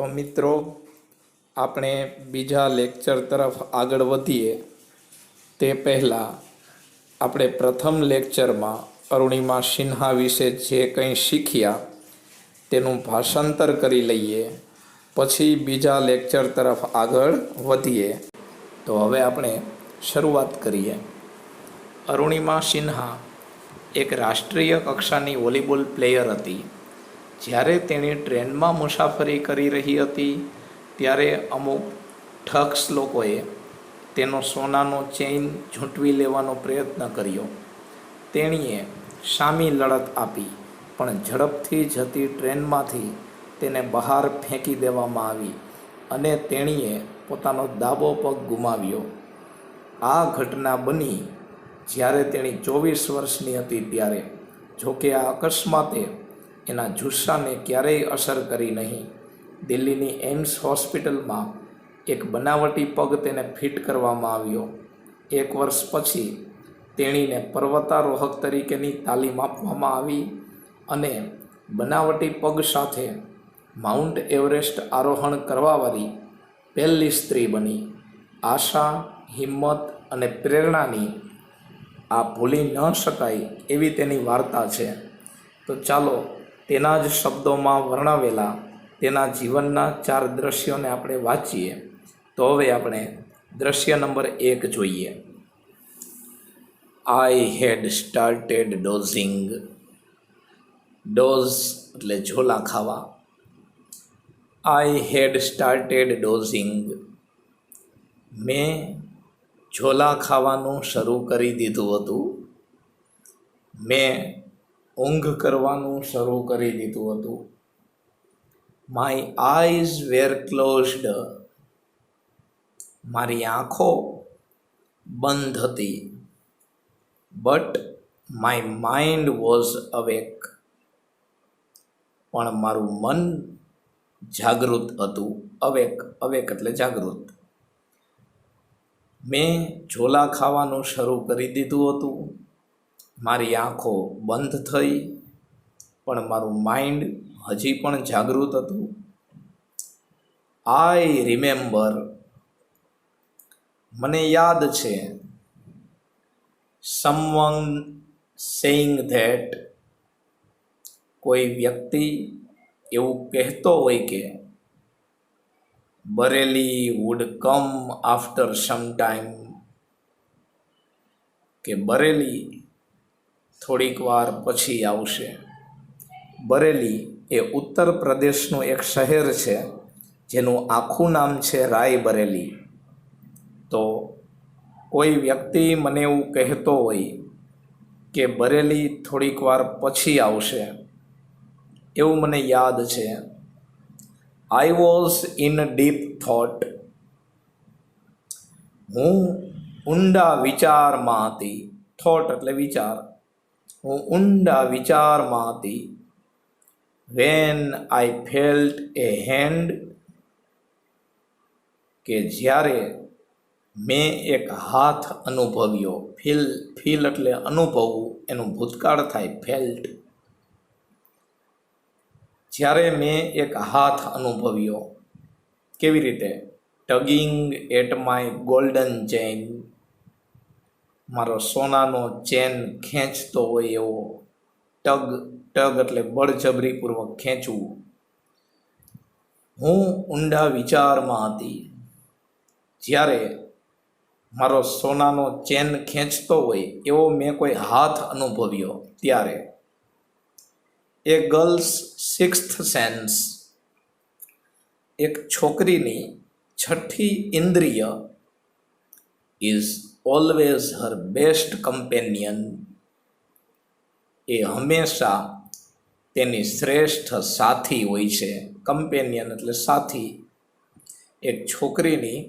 તો મિત્રો, આપણે બીજા લેક્ચર તરફ આગળ વધીએ તે પહેલાં આપણે પ્રથમ લેક્ચરમાં અરુણિમા સિન્હા વિશે જે કંઈ શીખ્યા તેનું ભાષાંતર કરી લઈએ, પછી બીજા લેક્ચર તરફ આગળ વધીએ. તો હવે આપણે શરૂઆત કરીએ. અરુણિમા સિન્હા એક રાષ્ટ્રીય કક્ષાની વોલીબોલ પ્લેયર હતી. જ્યારે તેણી ટ્રેનમાં મુસાફરી કરી રહી હતી ત્યારે અમુક ઠગ્સ લોકોએ તેનો સોનાનો ચેઇન ઝૂંટવી લેવાનો પ્રયત્ન કર્યો. તેણીએ સામી લડત આપી, પણ ઝડપથી જતી ટ્રેનમાંથી તેને બહાર ફેંકી દેવામાં આવી અને તેણીએ પોતાનો ડાબો પગ ગુમાવ્યો. આ ઘટના બની જ્યારે તેણી 24 વર્ષની હતી ત્યારે. જોકે આ અકસ્માતે એના જુસ્સાને ક્યારેય અસર કરી નહીં. દિલ્હીની એમ્સ હોસ્પિટલમાં એક બનાવટી પગ તેને ફિટ કરવામાં આવ્યો. 1 વર્ષ પછી તેણીને પર્વતારોહક તરીકેની તાલીમ આપવામાં આવી અને બનાવટી પગ સાથે માઉન્ટ એવરેસ્ટ આરોહણ કરવાવાળી પહેલી સ્ત્રી બની. આશા, હિંમત અને પ્રેરણાની આ ભૂલી ન શકાય એવી તેની વાર્તા છે. તો ચાલો તેના જ શબ્દોમાં વર્ણવેલા તેના જીવનના 4 દ્રશ્યોને આપણે વાંચીએ. તો હવે આપણે દ્રશ્ય નંબર 1 જોઈએ. આઈ હેડ સ્ટાર્ટેડ ડોઝિંગ. ડોઝ એટલે ઝોલા ખાવા. આઈ હેડ સ્ટાર્ટેડ ડોઝિંગ. મેં ઝોલા ખાવાનું શરૂ કરી દીધું હતું. મેં ઊંઘ કરવાનું શરૂ કરી દીધું હતું. My eyes were closed. મારી આંખો બંધ હતી. But my mind was awake. પણ મારું મન જાગૃત હતું. અવેક એટલે જાગૃત. મેં ઝોલા ખાવાનું શરૂ કરી દીધું હતું. મારી આંખો બંધ થઈ, પણ મારું માઇન્ડ હજી પણ જાગૃત હતું. I remember. મને યાદ છે. Someone saying that. કોઈ વ્યક્તિ એવું કહેતો હોય કે બરેલી વુડ કમ આફ્ટર સમ ટાઈમ. કે બરેલી થોડીક વાર પછી આવશે. બરેલી એ ઉત્તર પ્રદેશનું એક શહેર છે જેનું આખું નામ છે રાયબરેલી. તો કોઈ વ્યક્તિ મને એવું કહેતો હોય કે બરેલી થોડીક વાર પછી આવશે, એવું મને યાદ છે. I was in deep thought. હું ઊંડા વિચારમાં હતી. થોટ એટલે વિચાર. હું ઊંડા વિચારમાં હતી. When I felt A hand. કે જ્યારે મેં એક હાથ અનુભવ્યો. ફીલ એટલે અનુભવવું, એનું ભૂતકાળ થાય ફેલ્ટ. જ્યારે મેં એક હાથ અનુભવ્યો. કેવી રીતે? Tugging at my golden chain. મારો સોનાનો ચેન ખેંચતો હોય એવો. ટગ એટલે બળજબરીપૂર્વક ખેંચવું. હું ઊંડા વિચારમાં હતી જ્યારે મારો સોનાનો ચેન ખેંચતો હોય એવો મેં કોઈ હાથ અનુભવ્યો ત્યારે. A girl's sixth sense. એક છોકરીની છઠ્ઠી ઇન્દ્રિય is always her best companion. એ હંમેશા તેની શ્રેષ્ઠ સાથી હોય છે. કમ્પેનિયન એટલે સાથી. એક છોકરીની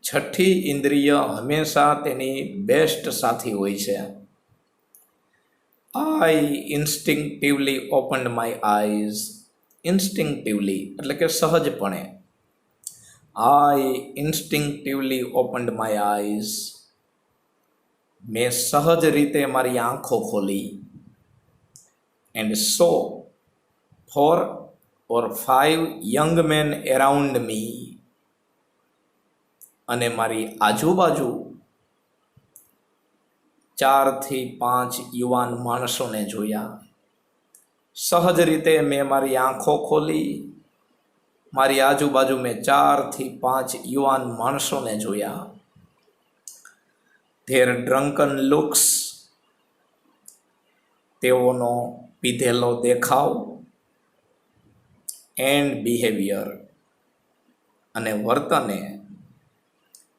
છઠ્ઠી ઇન્દ્રિય હંમેશા તેની બેસ્ટ સાથી હોય છે. I instinctively opened my eyes. Instinctively એટલે કે સહજપણે. I instinctively opened my eyes. મેં સહજ રીતે મારી આંખો ખોલી. And so four or 5 young men around me, અને મારી આજુબાજુ 4 થી 5 યુવાન માણસોને જોયા. સહજ રીતે મેં મારી આંખો ખોલી, મારી આજુબાજુ મેં 4 થી 5 યુવાન માણસોને જોયા. ધેર ડ્રંકન લુક્સ, તેઓનો પીધેલો દેખાવ, એન્ડ બિહેવિયર, અને વર્તને,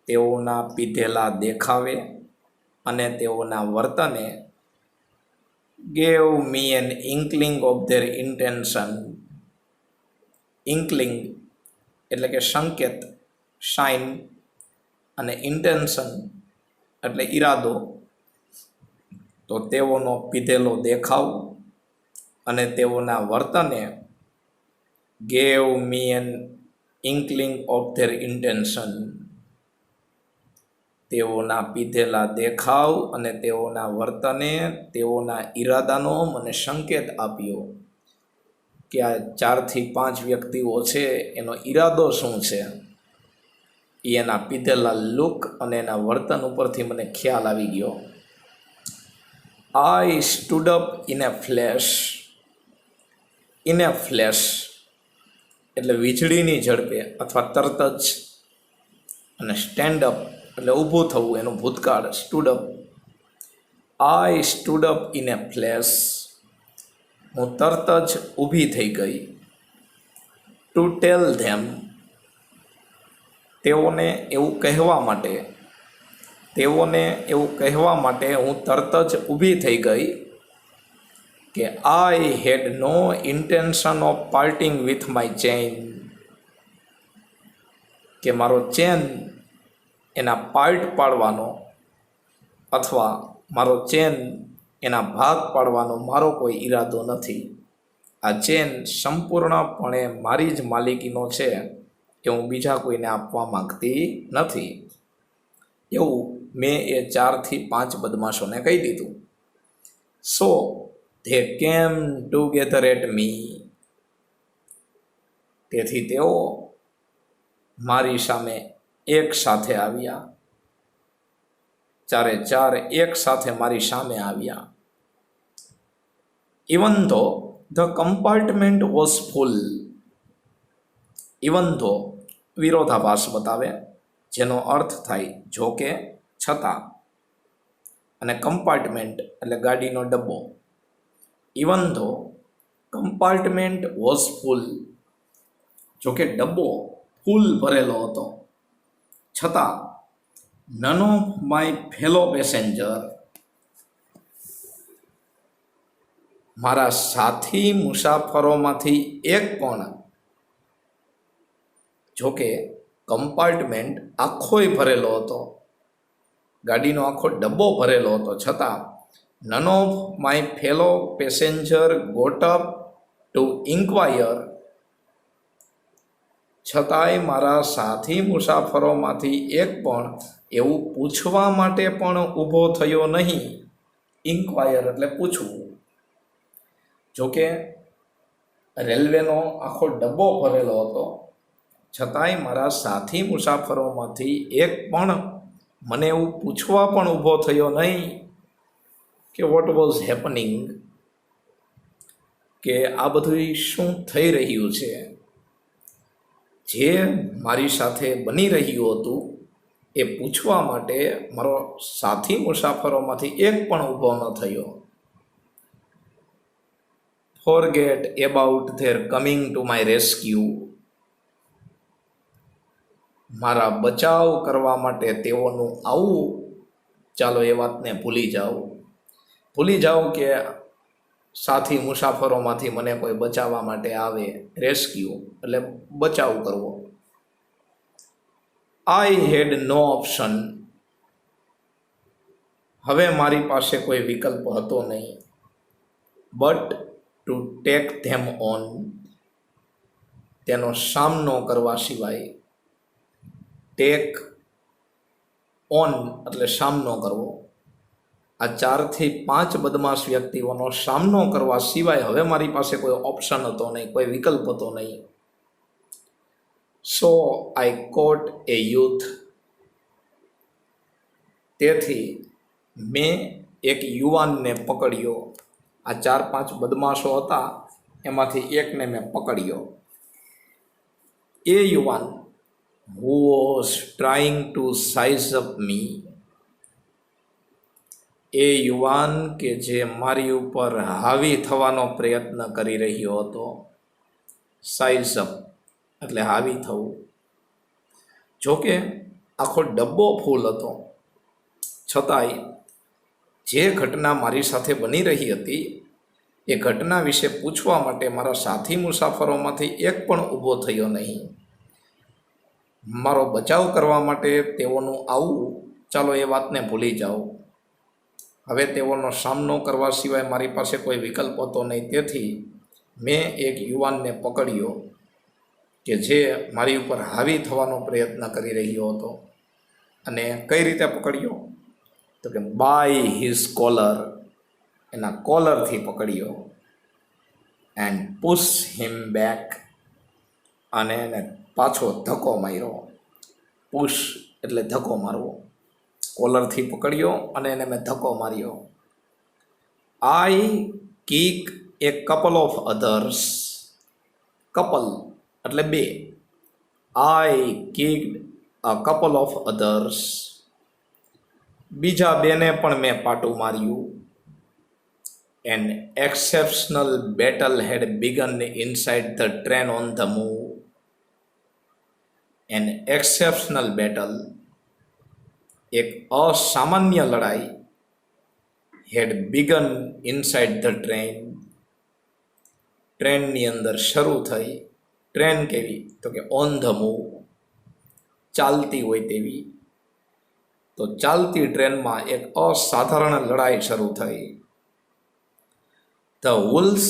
તેઓના પીધેલા દેખાવે અને તેઓના વર્તને gave me an inkling of their intention. Inkling એટલે કે સંકેત, સાઇન, અને ઇન્ટેન્શન એટલે ઈરાદો. તો તેઓનો પીધેલો દેખાવ અને તેઓના વર્તને gave me an inkling of their intention. તેઓના પીધેલા દેખાવ અને તેઓના વર્તને તેઓના ઈરાદાનો મને સંકેત આપ્યો કે આ 4 થી 5 વ્યક્તિઓ છે એનો ઈરાદો શું છે. એના પીધેલા લુક અને એના વર્તન ઉપરથી મને ખ્યાલ આવી ગયો. I stood up in a flash. In a flash એટલે વીજળીની ઝડપે અથવા તરત જ, અને સ્ટેન્ડ અપ એટલે ઊભું થવું, એનું ભૂતકાળ stood up. I stood up in a flash, હું તરત જ ઊભી થઈ ગઈ. ટુ ટેલ ધેમ, તેઓને એવું કહેવા માટે, તેઓને એવું કહેવા માટે હું તરત જ ઊભી થઈ ગઈ કે I had no intention of parting with my chain. કે મારો ચેન એના પાર્ટ પાડવાનો અથવા મારો ચેન એના ભાગ પાડવાનો મારો કોઈ ઈરાદો નથી. આ ચેન સંપૂર્ણપણે મારી જ માલિકીનો છે, એ હું બીજા કોઈને આપવા માંગતી નથી. એવું મેં એ 4 થી 5 બદમાશોને કહી દીધું. સો ધે કેમ ટુગેધર એટ મી, તેથી તેઓ મારી સામે એક સાથે આવ્યા. 4 એક સાથે મારી સામે આવ્યા. ઇવન ધો the compartment was full. Even ધો વિરોધાભાસ બતાવે, જેનો અર્થ થાય જો કે, છતાં, અને કમ્પાર્ટમેન્ટ એટલે ગાડીનો ડબ્બો. ઇવન ધો કમ્પાર્ટમેન્ટ વોઝ ફૂલ, જો કે ડબ્બો ફૂલ ભરેલો હતો, છતાં none of my fellow passenger, મારા સાથી મુસાફરોમાંથી એક પણ, જો કે કમ્પાર્ટમેન્ટ આખોય ભરેલો હતો, ગાડીનો આખો ડબ્બો ભરેલો હતો, છતાં none of my fellow passenger got up to inquire, છતાંય મારા સાથી મુસાફરોમાંથી એક પણ એવું પૂછવા માટે પણ ઊભો થયો નહીં. ઇન્ક્વાયર એટલે પૂછવું. જોકે રેલવેનો આખો ડબ્બો ભરેલો હતો, છતાંય મારા સાથી મુસાફરોમાંથી એક પણ મને એવું પૂછવા પણ ઊભો થયો નહીં કે વોટ વોઝ હેપનિંગ, કે આ બધું શું થઈ રહ્યું છે. જે મારી સાથે બની રહ્યું હતું એ પૂછવા માટે મારો સાથી મુસાફરોમાંથી એક પણ ઊભો ન થયો. Forget about there coming to my rescue, મારા બચાવ કરવા માટે તેઓનું આવું, ચાલો એ વાતને ભૂલી જાઓ. ભૂલી જાઓ કે સાથી મુસાફરોમાંથી મને કોઈ બચાવવા માટે આવે. રેસ્ક્યુ એટલે બચાવ કરવો. આઈ હેડ નો ઓપ્શન, હવે મારી પાસે કોઈ વિકલ્પ હતો નહીં. But to take them on, તેનો સામનો કરવા સિવાય. ટેક ઓન એટલે સામનો કરવો. આ 4 થી 5 બદમાશ વ્યક્તિઓનો સામનો કરવા સિવાય હવે મારી પાસે કોઈ ઓપ્શન હતો નહીં, કોઈ વિકલ્પ હતો નહીં. સો આઈ કોટ એ યુથ. તેથી મેં એક યુવાનને પકડ્યો. આ 4-5 બદમાશો હતા, એમાંથી એકને મેં પકડ્યો. એ યુવાન who was trying to size up me. એ યુવાન કે જે મારી ઉપર હાવી થવાનો પ્રયત્ન કરી રહ્યો હતો. સાઇઝ અપ એટલે હાવી થવું. જોકે આખો ડબ્બો ફૂલ હતો, છતાંય જે ઘટના મારી સાથે બની રહી હતી એ ઘટના વિશે પૂછવા માટે મારા સાથી મુસાફરોમાંથી એક પણ ઊભો થયો નહીં. મારો બચાવ કરવા માટે તેઓનું આવવું, ચાલો એ વાતને ભૂલી જાઓ. હવે તેઓનો સામનો કરવા સિવાય મારી પાસે કોઈ વિકલ્પ હતો નહીં. તેથી મેં એક યુવાનને પકડ્યો કે જે મારી ઉપર હાવી થવાનો પ્રયત્ન કરી રહ્યો હતો. અને કઈ રીતે પકડ્યો? તો કે બાય હિઝ કોલર, એના કોલરથી પકડ્યો. એન્ડ પુશ હિમ બેક, અને એને પાછો ધક્કો માર્યો. પુશ એટલે ધક્કો મારવો. કોલરથી પકડ્યો અને એને મેં ધક્કો માર્યો. I kick a couple of others. Couple એટલે બે. I kicked a couple of others. બીજા બેને પણ મેં પાટું માર્યું. An exceptional battle had begun inside the train on the move. An exceptional battle, એક અસામાન્ય લડાઈ, had begun inside the train, ટ્રેનની અંદર શરૂ થઈ. ટ્રેન કેવી? તો કે ઓન ધ મૂવ, ચાલતી હોય તેવી. તો ચાલતી ટ્રેનમાં એક અસાધારણ લડાઈ શરૂ થઈ. The wolves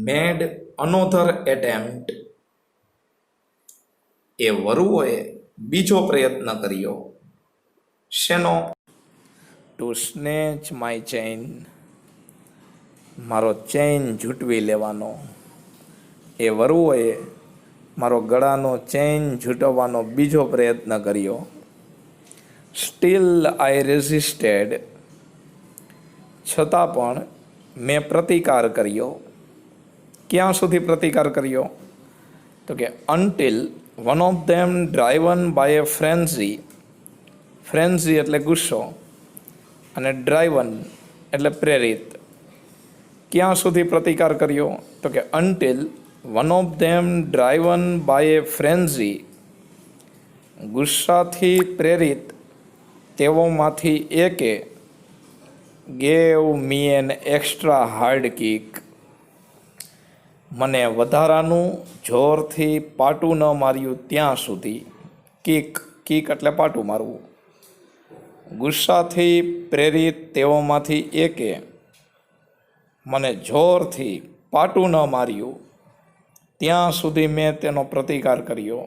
made another attempt. એ વરુઓએ બીજો પ્રયત્ન કર્યો. શેનો? ટુ સ્નેચ માય ચેઇન, મારો ચેઇન ઝૂંટવી લેવાનો. એ વરુઓએ મારો ગળાનો ચેઇન ઝૂંટવવાનો બીજો પ્રયત્ન કર્યો. સ્ટીલ આઈ રેઝિસ્ટેડ, છતાં પણ મેં પ્રતિકાર કર્યો. ક્યાં સુધી પ્રતિકાર કર્યો? તો કે until one of them driven by a frenzy. Frenzy એટલે ગુસ્સો, અને ડ્રાઇવન એટલે પ્રેરિત. ક્યાં સુધી પ્રતિકાર કર્યો? તો કે until one of them driven by a frenzy, ગુસ્સાથી પ્રેરિત તેઓમાંથી એકે gave me an extra hard kick, મને વધારાનું જોરથી પાટું ન માર્યું ત્યાં સુધી. કિક, કિક એટલે પાટું મારવું. ગુસ્સાથી પ્રેરિત તેઓમાંથી એકે મને જોરથી પાટું ન માર્યું ત્યાં સુધી મેં તેનો પ્રતિકાર કર્યો.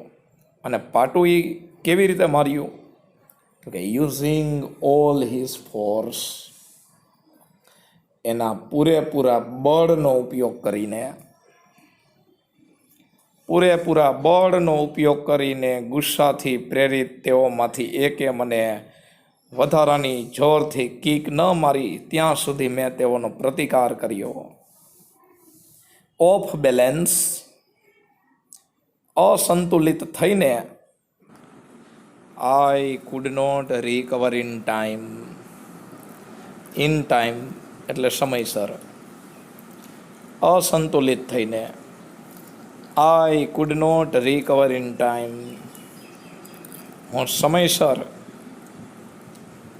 અને પાટું એ કેવી રીતે માર્યું? તો કે યુઝિંગ ઓલ હિઝ ફોર્સ, એના પૂરેપૂરા બળનો ઉપયોગ કરીને. પૂરેપૂરા બળનો ઉપયોગ કરીને ગુસ્સાથી પ્રેરિત તેઓમાંથી એકે મને વધારાની જોરથી કિક ન મારી ત્યાં સુધી મેં તેઓનો પ્રતિકાર કર્યો. ઓફ બેલેન્સ, અસંતુલિત થઈને. I could not recover in time. In time એટલે સમયસર. અસંતુલિત થઈને. I could not recover in time, હું સમયસર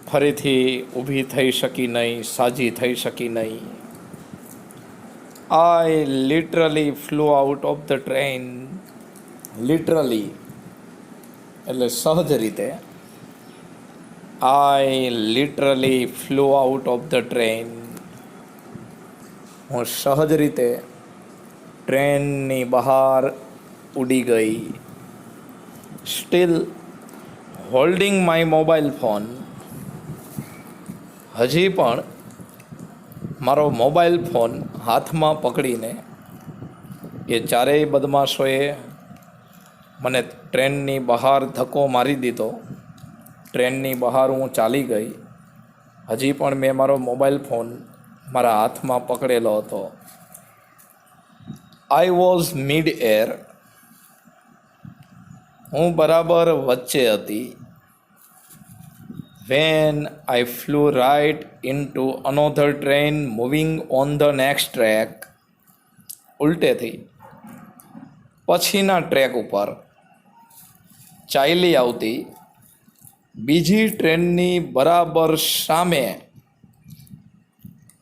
ફરીથી ઊભી થઈ શકી નહીં, સાજી થઈ શકી નહીં. I literally flew out of the train. Literally એટલે સહજ રીતે. I literally flew out of the train, હું સહજ રીતે ટ્રેનની બહાર ઉડી ગઈ. Still holding my mobile phone, હજી પણ મારો મોબાઈલ ફોન હાથમાં પકડીને એ ચારેય બદમાશોએ મને ટ્રેનની બહાર ધક્કો મારી દીધો. ટ્રેનની બહાર હું ચાલી ગઈ. હજી પણ મેં મારો મોબાઈલ ફોન મારા હાથમાં પકડેલો હતો. I was mid air. હું બરાબર વચ્ચે હતી. When I flew right into another train moving on the next track. ઉલટેથી પછીના ટ્રેક ઉપર ચાલી આવતી બીજી ટ્રેનની બરાબર સામે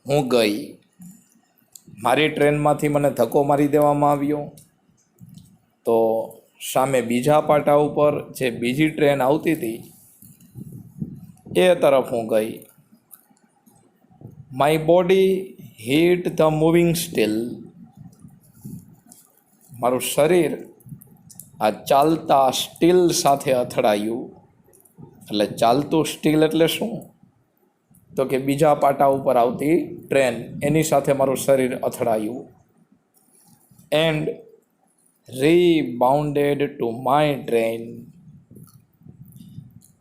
હું ગઈ. મારી ટ્રેનમાંથી મને ધક્કો મારી દેવામાં આવ્યો તો સામે બીજા પાટા ઉપર જે બીજી ટ્રેન આવતી હતી એ તરફ હું ગઈ. My body hit the moving steel. મારું શરીર આ ચાલતા સ્ટીલ સાથે અથડાયું. એટલે ચાલતું સ્ટીલ એટલે શું? તો કે બીજા પાટા ઉપર આવતી ટ્રેન, એની સાથે મારું શરીર અથડાયું. And rebounded to my train.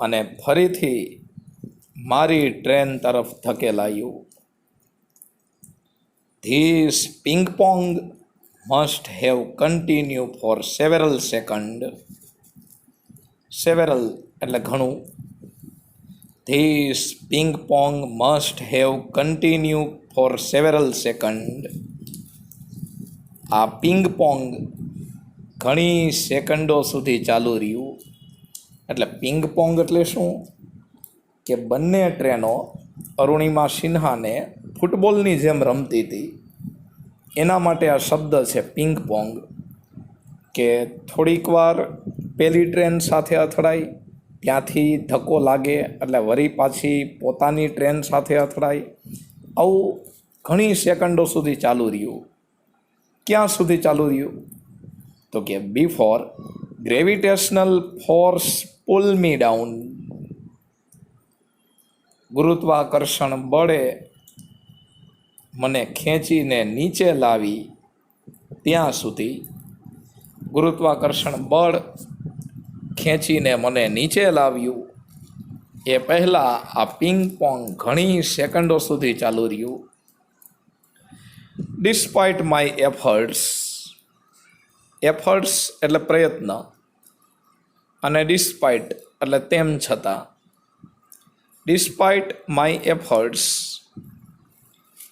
અને ફરીથી મારી ટ્રેન તરફ ધકેલાયું. This ping pong must have continued for several seconds. Several એટલે ઘણું. This ping pong must have continued for several seconds. આ પિંગ પોંગ ઘણી સેકન્ડો સુધી ચાલુ રહ્યું. એટલે પિંગ પોંગ એટલે શું? કે બંને ટ્રેનો અરુણિમા સિન્હાને ફૂટબોલની જેમ રમતી હતી. એના માટે આ શબ્દ છે પિંગ પોંગ. કે થોડીક વાર પહેલી ટ્રેન સાથે અથડાય, ત્યાંથી ધક્કો લાગે એટલે વળી પાછી પોતાની ટ્રેન સાથે અથડાય. આવું ઘણી સેકન્ડો સુધી ચાલુ રહ્યું. ક્યાં સુધી ચાલુ રહ્યું? તો કે બિફોર ગ્રેવિટેશનલ ફોર્સ પુલ મી ડાઉન. ગુરુત્વાકર્ષણ બળે મને ખેંચીને નીચે લાવી ત્યાં સુધી. ગુરુત્વાકર્ષણ બળ ખેંચીને મને નીચે લાવ્યું એ પહેલાં આ પિંગ પોંગ ઘણી સેકન્ડો સુધી ચાલુ રહ્યું. Despite my efforts. એફર્ટ્સ એટલે પ્રયત્ન અને ડિસ્પાઇટ એટલે તેમ છતાં. ડિસ્પાઇટ માય એફર્ટ્સ,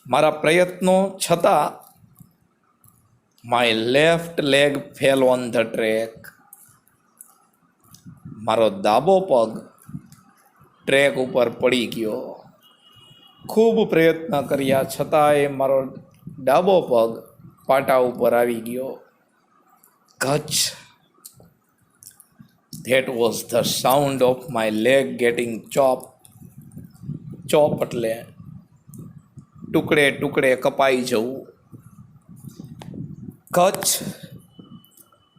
મારા પ્રયત્નો છતાં. My left leg fell on the track. મારો ડાબો પગ ટ્રેક ઉપર પડી ગયો. ખૂબ પ્રયત્ન કર્યા છતાંય મારો ડાબો પગ પાટા ઉપર આવી ગયો. કચ્છ. That was the sound of my leg getting chop. Chop એટલે ટુકડે ટુકડે કપાઈ જવું. કચ્છ.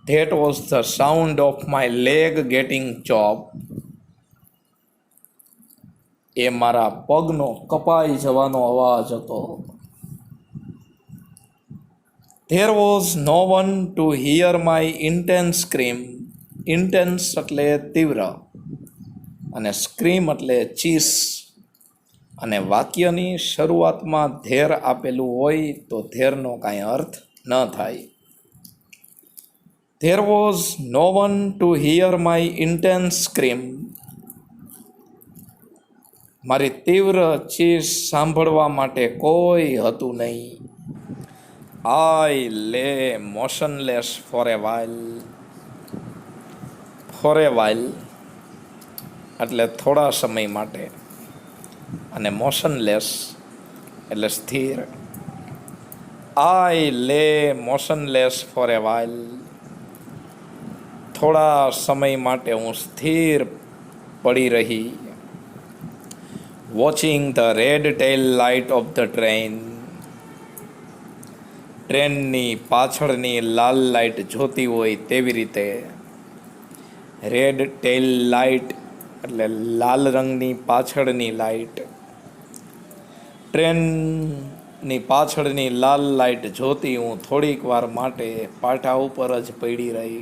That was the sound of my leg getting chop. એ મારા પગનો કપાઈ જવાનો અવાજ હતો. There was no one to hear my intense scream. Intense એટલે તીવ્ર અને સ્ક્રીમ એટલે ચીસ. અને વાક્યની શરૂઆતમાં ધેર આપેલું હોય તો ધેરનો કાંઈ અર્થ ન થાય. There was no one to hear my intense scream. મારી તીવ્ર ચીસ સાંભળવા માટે કોઈ હતું નહીં. આઈ લે મોશનલેસ ફોર એ વાઇલ. ફોર એ વાઇલ એટલે થોડા સમય માટે અને મોશનલેસ એટલે સ્થિર. આઈ લે મોશનલેસ ફોર એ વાઇલ. થોડા સમય માટે હું સ્થિર પડી રહી. Watching the red tail light of the train. ટ્રેનની પાછળની લાલ લાઇટ જોતી હોય તેવી રીતે. રેડ ટેલ લાઇટ એટલે લાલ રંગની પાછળની લાઇટ. ટ્રેનની પાછળની લાલ લાઇટ જોતી હું થોડીક વાર માટે પાટા ઉપર જ પડી રહી.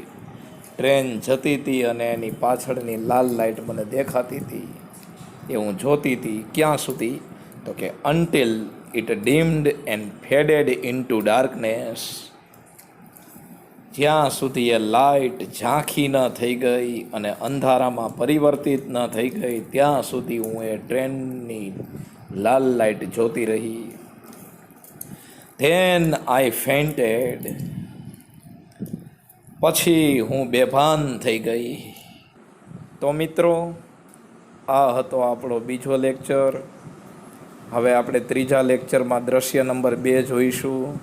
ટ્રેન જતી હતી અને એની પાછળની લાલ લાઇટ મને દેખાતી હતી. એ હું જોતી હતી ક્યાં સુધી, તો કે until it deemed and faded into darkness. જ્યાં સુધી એ લાઇટ ઝાંખી ન થઈ ગઈ અને અંધારામાં પરિવર્તિત ન થઈ ગઈ ત્યાં સુધી હું એ ટ્રેનની લાલ લાઇટ જોતી રહી. Then I fainted. પછી હું બેભાન થઈ ગઈ. તો મિત્રો, આ હતો આપણો બીજો લેક્ચર. હવે આપણે ત્રીજા લેક્ચરમાં દ્રશ્ય નંબર 2 જોઈશું.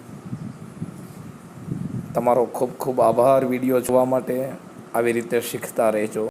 તમારો ખૂબ ખૂબ આભાર વિડીયો જોવા માટે. આવી રીતે શીખતા રહેજો.